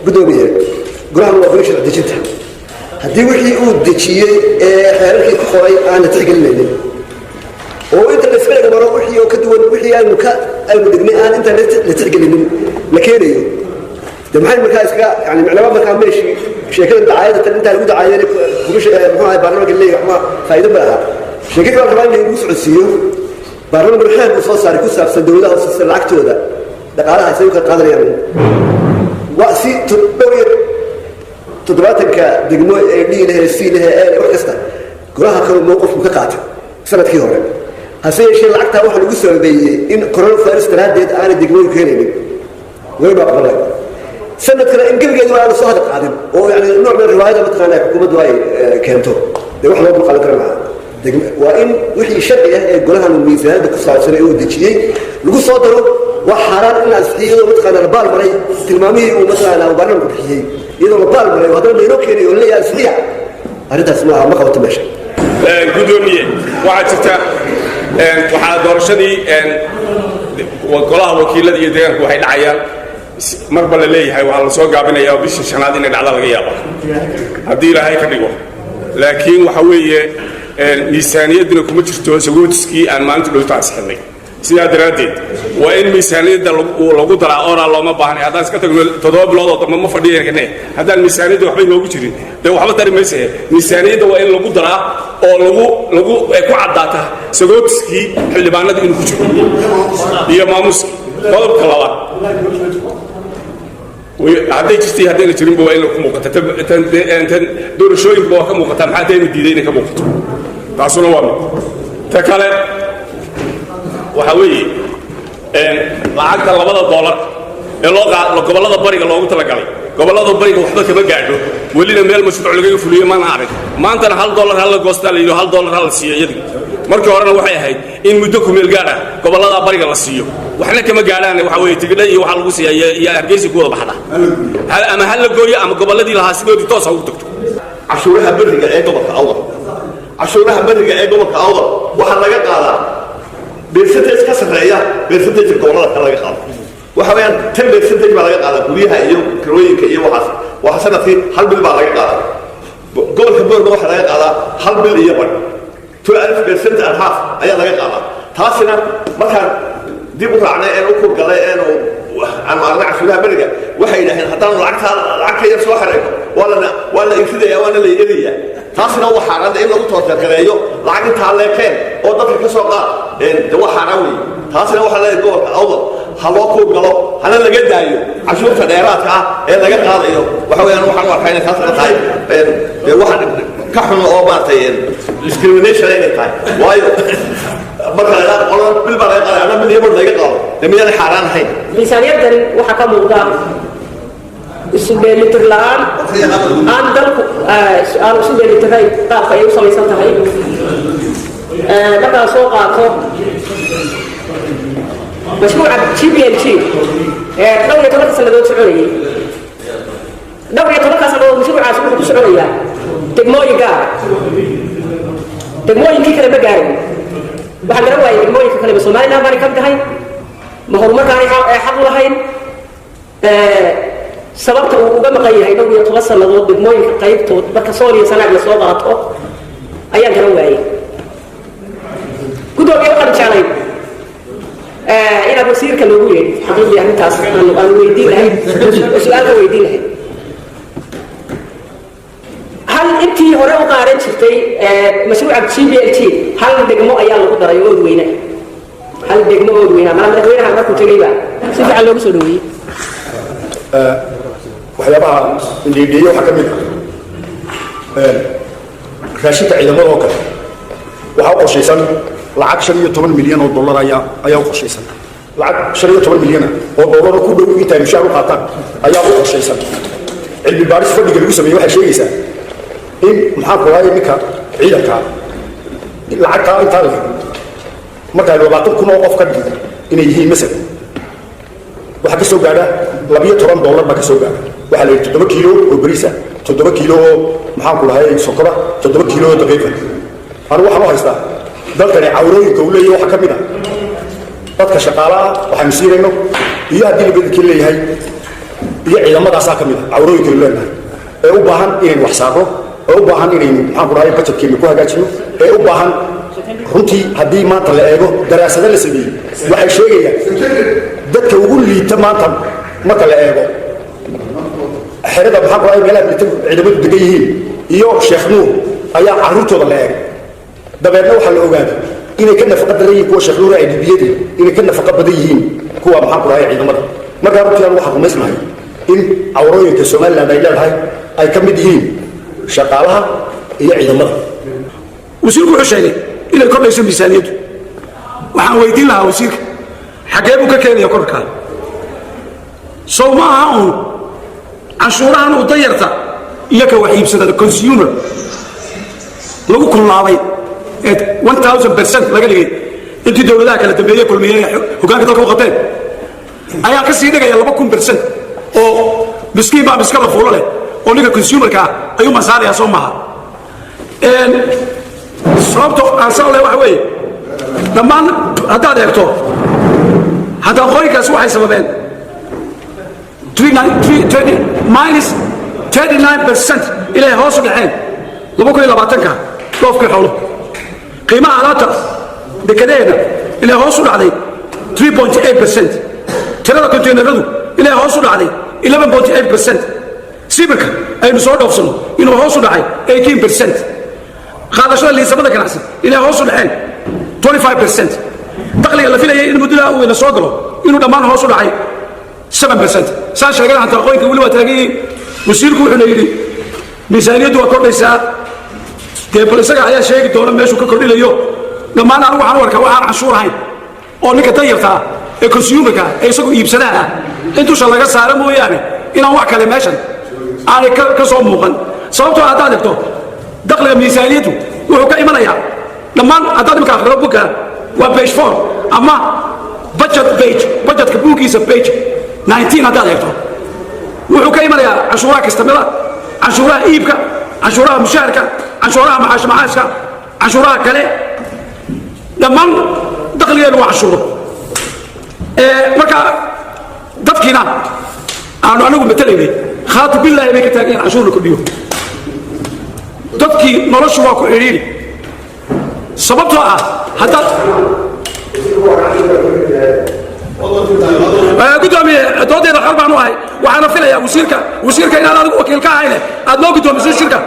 قدومية قرآن الله بيش دجتها هدي وحي ودجية خيرك كخوي أنا تحقل لي وأنت اللي فعلك مرة وحي وكدول وحي المدقني أنا أنت اللي تحقل لي لكيريو ده محل مكان يعني معلومات مكان ماشي شكل دعاية أنت اللي دعاية لك ومش ما هي برنامج اللي ما فايدة بها شكل كمان اللي يوسع السيو برنامج الحين وصل صار يكون سبب الدولة وصل العكتو ده قالها يسوي كقدر يعني وأسي تدراتك دقمو لي له السي له وحكسته قراها كانوا موقف مكقات سنة كيورا هسي شيء العكتها واحد يقصر بي إن كورونا فيروس تنادد أنا دقمو يكيني وين بقى سنة كنا إن قبل جدوا على صهد قادم ويعني نوع من الرواية مثلا حكومة دواي كانتو ده واحد ما قال كلام وإن وحي شرعي يقولها من الميزان بقصة سنة ودجية لقوا صادروا وحرام الناس هي مثلا البال مري تلمامي ومثلا أو برنامج بحيه إذا البال مري وهذا اللي ينوكل يقول لي أسريع هذا اسمها ما قوت ماشي قدومية وعدتها وحاد ورشدي وقلها وكيل الذي يدينك وحيد عيال مربل اللي هي وعلى سوق قابلنا يا بيش شنادين على الغيابة هدي لها هيك دقوا لكن وحوية ميزانية دنا كمتشتو سقوتسكي أن ما أنت قلت عسحني سيدا دراديد وإن ميزانية ده لو قدر أورا الله ما بحني هذا سكتك تضرب لوضع ما فرديه كناه هذا الميزانية ده وحبي لو جري ده وحبي ترى مسه ميزانية ده وإن لو قدر أو لو كوع داتا سقوتسكي اللي بعنا ده إنه كجري هي ماموس قلب كلام وهذا يجتي هذا اللي تريم بوا إنه كموقت أنت دور شوي بوا كموقت هم حتى يمديدين كموقت تعصون وامي تكلم وحوي لعقد $2 اللغة قبل هذا بريق الله قلت لك عليه قبل هذا بريق وحده كم قاعده ولينا ميل مشروع لقيه فلويه ما نعرف ما أنت $1 هلا قصة اللي $1 هلا سيا يدي مركي ورانا وحي هاي إن مدكم الجارة قبل هذا بريق الله سيو وإحنا كم قاعدين وحوي تقدر وحال قصية يا أرجيس يقول بحدا أما هلا قوية أما قبل هذه لها سيو تتوسع وتكتب عشورها بريق إيه قبل كأول عشورها بريق إيه قبل كأول وحلا قاعدة بيرسنتج كسرية بيرسنتج الكورونا كلا يخاف وحويان تم بيرسنتج على قاعدة كليها أيوم كروي كأيوم وحسنا في حلب على قاعدة قبل كبر قبل على قاعدة حلب اليوم 12% أنحاف أي على قاعدة تاسنا مثلا دي بطلعنا إنه كل قلة إنه عن أربع سنوات برجع وحيد الحين حتى العكس يسوى حركة ولا يفيد ولا اللي يديه تاسنا هو حرام ده إنه قطعة كذايو لكن تعال كان أو ده في كسوة إن ده حرامي تاسنا هو حلا يقول أول حلا كل قلة أنا اللي جد أيوه عشان فديرات إيه اللي جد هذا أيوه وحوي أنا وحنا وحين تاسنا طيب إن واحد كحن أو بارتين discrimination إيه طيب وايو marka la bil baa laga qaaday mid yar laga qaado damiyada xaraan ahayn miisaaniyadan waxa ka muuqda isbeelitir la'aan aan dalku aan isbeelitiray qaabka ay u samaysan tahay marka soo qaato mashruuca GPLG dawladda tobanka sanadood soconayay dawladda tobanka sanadood mashruucaas wuxuu ku soconayaa degmooyin gaar degmooyinkii kale ma gaarin waxaan garan waayay degmooyinka kale Soomaaliland baan ka tahay ma horumarkaan ay xaq u lahayn sababta uu uga maqan yahay dhowr iyo 10 sanadood degmooyinka qaybtood marka Soomaaliya sanaad la soo qaato ayaan garan waayay gudoomiye waxaan jeclay ina wasiirka loogu yeeray xaqiiqii arrintaas aan weydiin lahayn su'aal weydiin lahayn هل أنتِ هراء قارن شفتي مشروع GPLG هل دقمو أيام لو قدر يود وينه هل دقمو يود وينه ما نقدر وينه هل كنت جايبه سيف على لو سلوي وحيابها اللي بيجوا حكمنا راشد عيد مروكا وحاول شيء سن لعب $8 مليون أيام شيء سن لعب $8 مليون $1 كله يتم شهر قطع أيام شيء سن اللي بارس فدي قالوا سمي واحد شيء سن إن محاكوا هاي مكا عيدك لعبتها أنت عارف ما قالوا بعطوك كنا وقف كذي إن يجي مثلا وحكي سوق هذا $100 ما كسوق هذا وحلي 3 كيلو وبريسة 3 كيلو محاكوا هاي سكرة 3 كيلو دقيقة أنا واحد ما هيستا ده كان عوري قولي وحكي منها بدك شغالة وحمسير إنه هي هذه اللي بدك اللي هاي iyo ciidamadaasaa ka mid ah cawrooyinkaynu leenahay ee u baahan inaynu wax saarno ee u baahan inaynu maxaan ku dhahay bajetkeennu ku hagaajino ee u baahan runtii haddii maanta la eego daraasado la sameeyey waxay sheegayaan dadka ugu liita maanta marka la eego xerada maxaan ku dhahay meelaha ciidamadu degan yihiin iyo sheekh nuur ayaa carruurtooda la eegay dabeedna waxaa la ogaaday inay ka nafaqa daran yihiin kuwa sheekh nuur ay dhibiyadii inay ka nafaqa badan yihiin kuwa maxaan ku dhahay ciidamada markaa runtii aan waxaan rumaysnahay in cawrooyinka somaliland ay leedahay ay ka mid yihiin shaqaalaha iyo ciidamada wasiirku wuxuu sheegay inay kordhayso miisaaniyaddu waxaan weydiin lahaa wasiirka xaggee buu ka keenaya korarkaa sow ma aha uun canshuurahan uu dayarta iyo ka wax iibsada consumer lagu kullaabay ee 1000% laga dhigay intii dowladaha kala dambeeyey kulmiyey hoggaanka dalka u qabteen ayaa ka sii dhigaya 2000% oo miskiin baa miska la fuulo leh oo ninka consumerka ayuu masaaraya soo maaha sababto aan soo leh waxa weeye dhammaan haddaad eegto haddaa qoyinkaas waxay sababeen minus 39% ilay hoos u dhaceen 2020ka dhoofkii xoolo qiimaha alaabta dekedeena ilay hoos u dhacday 3.8%. tirada konteyneradu ilay hoos u dhacday 11.8%. sibirka aynu soo dhoofsano inuu hoos u dhacay 18%. qaadashada liisamada ganacsi ilay hoos u dhaceen 25%. dakhliga la filayay in muddada uu ina soo galo inuu dhammaan hoos u dhacay 7%. saan sheegay hanta qoynka weli waa taagay wasiirku wuxuu yidhi miisaaniyaddu waa kordhaysaa dee bal isaga ayaa sheegi doona meeshuu ka kordhinayo dhammaan anigu waxaan u arkaa waxaan canshuur ahayn oo ninka danyarta ah ee consumerka ee isagu iibsadaha ah in dusha laga saaro mooyaane inaan wax kale meeshan aanay ka soo muuqan sababtoo haddaad egto dakhliga miisaaniyaddu wuxuu ka imanayaa dhammaan haddaad imika akhrido buga waa page 4 ama budgetka buuggiisa page 19 haddaad eegto wuxuu ka imanayaa canshuuraha kastamada canshuuraha iibka canshuuraha mushaharka canshuuraha macaashka canshuuraha kale dhammaan dakhligeenu waa canshuuro marka dadkiina aanu anigu matalaynay khaatu billaahi bay ka taageen canshuur la kordhiyo dadkii noloshu waa ku xidhiidhi sababtoo ah haddaad gudoomiye doodeeda xor baan u ahay waxaana filayaa wasiirka inaan adigu wakiil ka ahayne aad noo gudoomiso shirka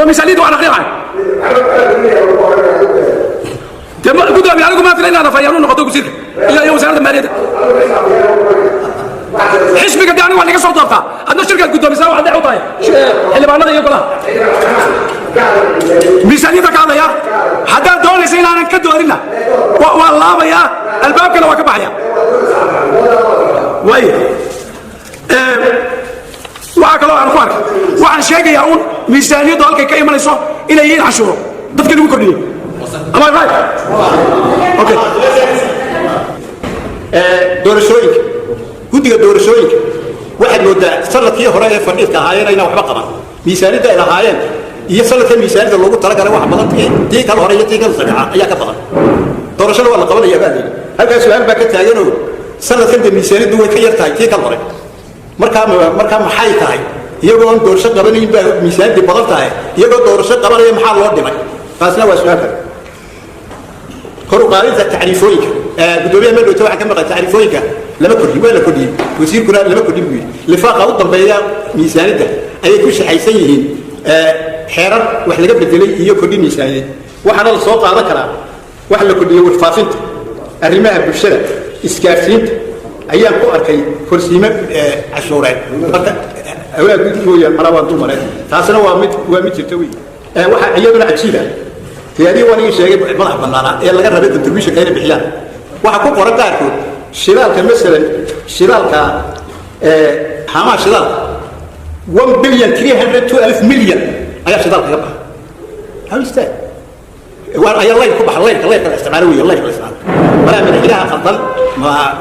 miisaaniyadda waan aqriinahay gudoomiye anigu maa fila inaan afayaan u noqoto wasiirka iyo wasaaradda maaliyadda xisbiga de anigu waa naga soo doortaa adna shirkaad gudoomisaa waxaad dhex u tahay xildhibaanada iyo golaha miisaaniyadda ka hadlaya haddaad doonaysa inaanan ka doorinna waa laabayaa albaabkana waa ka baxaya way waxaa kaloo aan ku arkay waxaan sheegayaa uun miisaaniyaddu halkay ka imanayso inay yihiin canshuuro dadka lagu kordhiyey am I right? Okay. doorashooyinka guddiga doorashooyinka waxaad moodaa sanadkii hore ee fadhiidka ahaayeen ayna waxba qaban miisaaniyadda ay lahaayeen iyo sanadka miisaaniyadda loogu talagalay wax badan tii kale hore iyo tii kale saddexaad ayaa ka badan doorashada waa la qabanaya baa leeyahay halkaas su'aal baa ka taaganoo sanadkan de miisaaniyaddu way ka yar tahay tii kale hore markaa maxay tahay iyagoo aan doorasho qabanayn baa miisaaniyaddu badan tahay iyagoo doorasho qabanaya maxaa loo dhimay taasna waa su'aal kale kor u qaadinta tacriifooyinka gudoomiyaha meedhowta waxaan ka maqan tacriifooyinka lama kordhin waa la kordhiyey wasiirkuna lama kordhin buu yidhi lifaaqa u dambeeya miisaaniyadda ayay ku shaxaysan yihiin xeerar wax laga bedelay iyo kordhin miisaaniyadeed waxaana la soo qaadan karaa waxa la kordhiyey warfaafinta arrimaha bulshada isgaarsiinta ayaan ku arkay korsiimo cashuureed marka awaaguud mooyaan malaa waan dumareen taasina waa mid jirta wey waxaa iyaduna cajiib ah tiyaadii waan ii sheegay madax bannaanaa ee laga rabay contributionka inay bixiyaan waxaa ku qoran qaarkood shidaalka masalan shidaalka haamaha shidaalka 1,302,000 milyan ayaa shidaalka ka baxa how is that ayaa layl ku baxa laylka la isticmaalo wey laylka la isticmaalo malaa madaxweynaha qaldan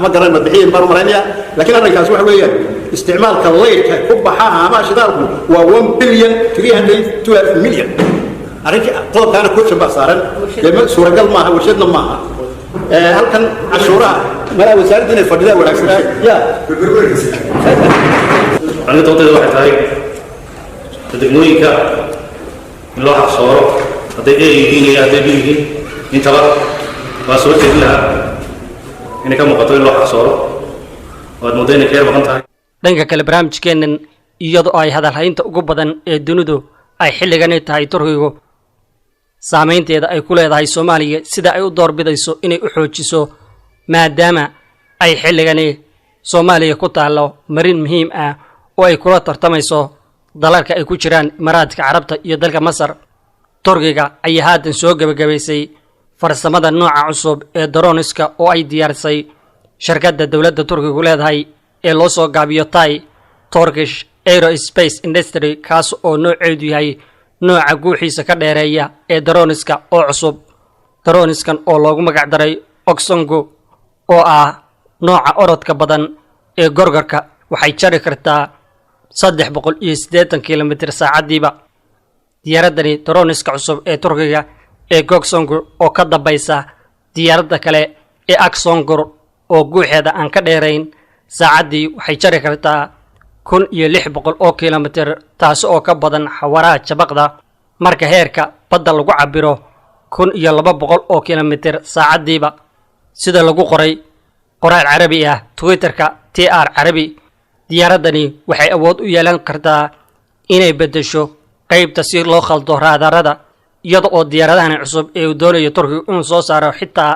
ma garan madaxiin baan maraynaya laakiin arrinkaas waxa weeyaan isticmaalka laylka ku baxa haamaha shidaalku waa 1,302,000 milyan arrinka qodobkaana question baa saaran suuragal maaha warshadna maaha halkan cashuuraha malaa wasaaradda inay fadhidaan wanaagsan ya aniga doonteeda waxay tahay degmooyinka in loo xaqsooro hadday A yihiin iyo hadday B yihiin intaba waa soo jeedin lahaa inay ka muuqato in loo xaqsooro waad moodaa inay ka yar maqan tahay dhanka kale barnaamijkeennan iyadoo ay hadalhaynta ugu badan ee dunidu ay xilligani tahay turkigu saamaynteeda ay ku leedahay soomaaliya sida ay u doorbidayso inay u xoojiso maadaama ay xilligani soomaaliya ku taallo marin muhiim ah oo ay kula tartamayso dalalka ay ku jiraan imaaraadka carabta iyo dalka masar turkiga ayaa haatan soo gebagabaysay farsamada nooca cusub ee droniska oo ay diyaarisay shirkadda dowladda turkigu leedahay ee loo soo gaabiyo tai Turkish Aerospace Industry kaas oo nooceedu yahay nooca guuxiisa ka dheereeya ee droniska oo cusub droniskan oo loogu magac daray Oksongo oo ah nooca orodka badan ee gorgorka waxay jari kartaa 380 kilomitir saacadiiba diyaaradani droniska cusub ee Turkiga ee Goksongo oo ka dambaysa diyaaradda kale ee Aksongo oo guuxeeda aan ka dheerayn saacadii waxay jari kartaa 1600 kilomitir taas oo ka badan xawaaraha jabaqda marka heerka badda lagu cabiro 1200 kilomitir saacadiiba sida lagu qoray qoraal carabi ah Twitterka TR Carabi diyaaradani waxay awood u yeelan kartaa inay bedesho qaybta si loo khaldo raadarada iyada oo diyaaradahan cusub ee uu doonayo Turkiga inuu soo saaro xitaa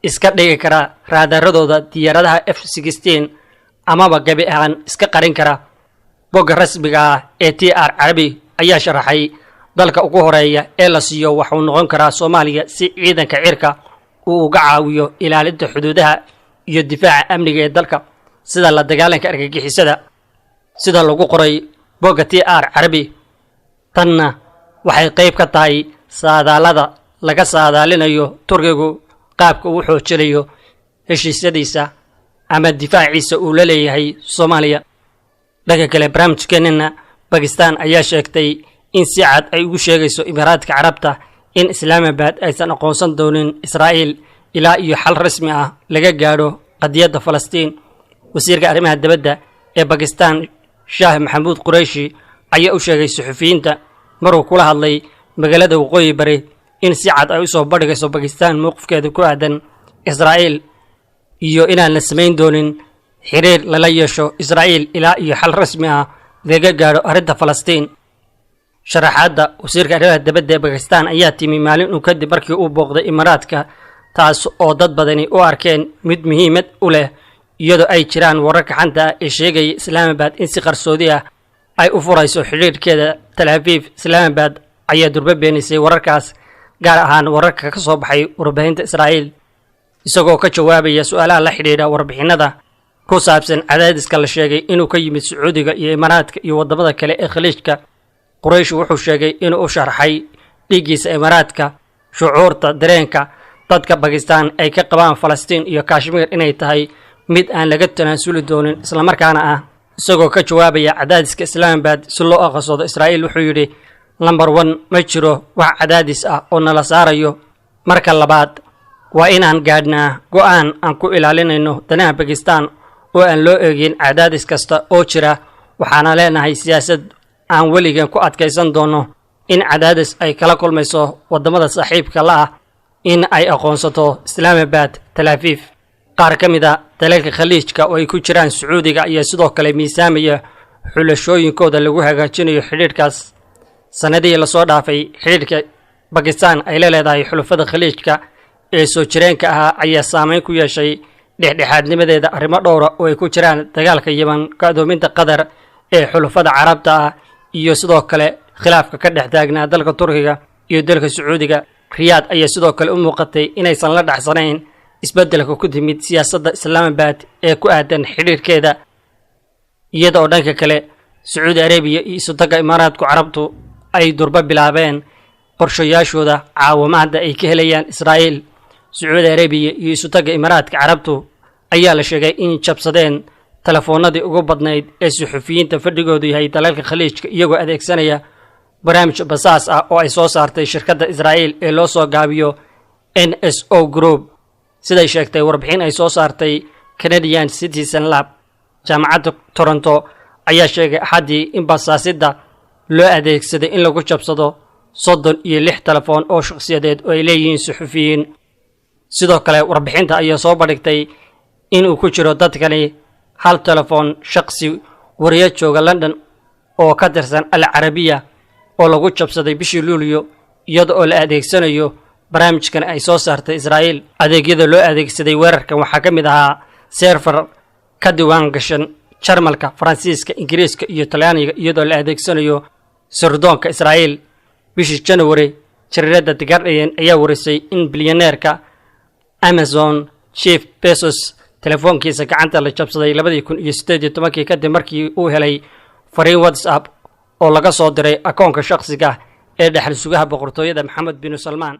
iska dhigi kara raadaradooda diyaaradaha F-16 amaba gabi ahaan iska qarin kara bogga rasmiga ah ee TR Carabi ayaa sharaxay dalka ugu horeeya ee la siiyo waxa uu noqon karaa Soomaaliya si ciidanka cirka uu uga caawiyo ilaalinta xuduudaha iyo difaaca amniga ee dalka sida la dagaalanka argagixisada sida lagu qoray bogga TR Carabi tanna waxay qayb ka tahay saadaalada laga saadaalinayo Turkigu qaabka uu xoojinayo heshiisyadiisa ama difaaciisa uu la leeyahay Soomaaliya dhanka kale barnaamijkeenna Pakistan ayaa sheegtay in si cad ay ugu sheegayso Imaaraadka Carabta in Islamabad aysan aqoonsan doonin Israa'iil ilaa iyo xal rasmi ah laga gaadho qadiyadda Falastiin wasiirka arrimaha dibadda ee Pakistan Shah Mahmood Qureshi ayaa u sheegay suxufiyiinta maruu kula hadlay magaalada waqooyi bari in si cad ay u soo bandhigayso Pakistan mowqifkeeda ku aadan Israa'iil iyo inaan la samayn doonin xiriir lala yeesho Israa'iil ilaa iyo xal rasmi ah laga gaadho arrinta Falastiin sharaxaadda wasiirka arrimaha dibadda ee Pakistan ayaa timi maalin uu kadib markii uu booqday Imaaraadka taas oo dad badani u arkeen mid muhiimad u leh iyadoo ay jiraan wararka xanta ee sheegaya Islamabad in si qarsoodi ah ay u furayso xiriirkeeda Tel Aviv Islamabad ayaa durba beenisay wararkaas gaar ahaan wararka ka soo baxay warbaahinta Israa'iil isagoo ka jawaabaya su'aalaha la xiriira warbixinada ku saabsan cadaadiska la sheegay inuu ka yimid Sacuudiga iyo Imaaraadka iyo wadamada kale ee Khaliijka Quraysh wuxuu sheegay inuu u sharxay dhigiisa Imaaraadka shucuurta dareenka dadka Pakistan ay ka qabaan Falastiin iyo Kashmir inay tahay mid aan laga tanaasuli doonin isla markaana ah isagoo ka jawaabaya cadaadiska Islamabad si loo aqoonsado Israa'iil wuxuu yiri number 1 ma jiro wax cadaadis ah oo nala saarayo marka labaad waa inaan gaadhnaa go'aan aan ku ilaalinayno danaha Pakistan oo aan loo eegin cadaadis kasta oo jira waxaana leenahay siyaasad aan weligan ku adkaysan doono in cadaadis ay kala kulmayso wadamada saaxiibka la ah in ay aqoonsato Islamabad Tel Aviv qaar ka mid ah dalalka Khaliijka oo ay ku jiraan Sacuudiga iyo sidoo kale miisaamaya xulashooyinkooda lagu hagaajinayo xiriirkaas sanadii la soo dhaafay xiriirka Pakistan ay leedahay xulafada Khaliijka ee soo jireenka ah ayaa saameyn ku yeeshay dhexdhexaadnimadeeda arrimo dhowr ah oo ay ku jiraan dagaalka Yemen ka-doominta Qatar ee xulafada Carabta ah iyo sidoo kale khilaafka ka dhex taagnaa dalka Turkiga iyo dalka Sacuudiga Riyadh ayaa sidoo kale u muuqatay inaysan la dhacsanayn isbeddelka ku timid siyaasadda Islamabad ee ku aadan xiriirkeeda iyada oo dhanka kale Sacuudi Arabiya iyo Sultanka Imaaraadka Carabtu ay durba bilaabeen qorshayaashooda caawimada ay ka helayaan Israa'iil Sacuudi Arabiya iyo Sultanka Imaaraadka Carabtu ayaa la sheegay in jabsadeen telefoonadii ugu badnayd ee suxufiyiinta fadhigoodu yahay dalalka Khaliijka iyagoo adeegsanaya barnaamij basaas ah oo ay soo saartay shirkadda Israa'iil ee loo soo gaabiyo NSO Group siday sheegtay warbixin ay soo saartay Canadian Citizen Lab. jaamacadda Toronto ayaa sheegay axadii in basaasidda loo adeegsaday in lagu jabsado 36 telefoon oo shakhsiyadeed oo ay leeyihiin suxufiyiin. sidoo kale warbixinta ayaa soo bandhigtay in uu ku jiro dadkani hal telefoon shakhsi wariye jooga London oo ka tirsan Al Arabiya oo lagu jabsaday bishii Luulyo iyada oo la adeegsanayo barnaamijkan ay soo saartay Israa'iil. adeegyada loo adeegsaday weerarkan waxaa ka mid ahaa server ka diiwaan gashan Jarmalka, Faransiiska, Ingiriiska iyo Talyaaniga iyadoo la adeegsanayo sirdoonka Israa'iil. bishii January jariirada The Guardian ayaa warisay in bilyaneerka Amazon Jeff Bezos telefoonkiisa gacanta la jabsaday 2018 kadib markii uu helay fariin WhatsApp oo laga soo diray akoonka shakhsiga ee dhaxal sugaha boqortooyada Maxamed bin Salmaan.